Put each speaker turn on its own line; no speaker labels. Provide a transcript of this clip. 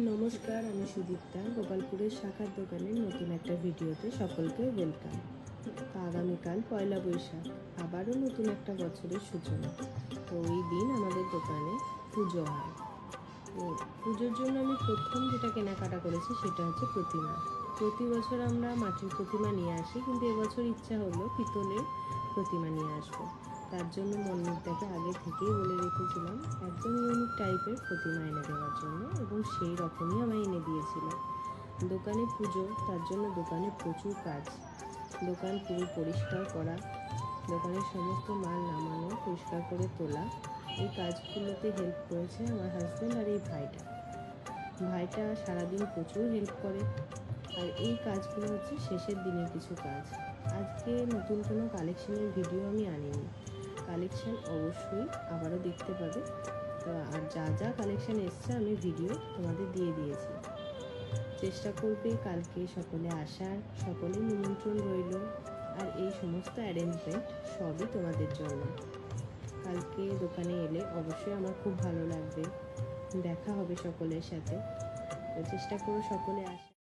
নমস্কার, আমি সুদীপ্তা। গোপালপুরের শাখার দোকানের নতুন একটা ভিডিওতে সকলকে ওয়েলকাম। আগামীকাল পয়লা বৈশাখ, আবারও নতুন একটা বছরের সূচনা। তো ওই দিন আমাদের দোকানে পুজো হয়। তো পুজোর জন্য আমি প্রথম যেটা কেনাকাটা করেছি সেটা হচ্ছে প্রতিমা। প্রতি বছর আমরা মাটির প্রতিমা নিয়ে আসি, কিন্তু এবছর ইচ্ছা হলো পিতলের প্রতিমা নিয়ে আসবো। তার জন্য মন্দিরটাকে আগে থেকেই বলে রেখেছিলাম একদম ইউনিক টাইপের প্রতিমা এনে দেওয়ার জন্য, এবং সেই রকমই আমায় এনে দিয়েছিল। দোকানে পুজো, তার জন্য দোকানে প্রচুর কাজ। দোকান পুরো পরিষ্কার করা, দোকানের সমস্ত মাল নামানো, পরিষ্কার করে তোলা, এই কাজগুলোতে হেল্প করেছে আমার হাজব্যান্ড আর এই ভাইটা। ভাইটা সারাদিন প্রচুর হেল্প করে। আর এই কাজগুলো হচ্ছে শেষের দিনের কিছু কাজ। আজকে নতুন কোনো কালেকশনের ভিডিও আমি আনিনি। কালেকশান অবশ্যই আবারও দেখতে পাবে। তো আর যা যা কালেকশান এসছে আমি ভিডিও তোমাদের দিয়ে দিয়েছি। চেষ্টা করবে কালকে সকলে আসার, সকলে নিমন্ত্রণ রইল। আর এই সমস্ত অ্যারেঞ্জমেন্ট সবই তোমাদের জন্য। কালকে দোকানে এলে অবশ্যই আমার খুব ভালো লাগবে, দেখা হবে সকলের সাথে। তো চেষ্টা করো সকলে আসা।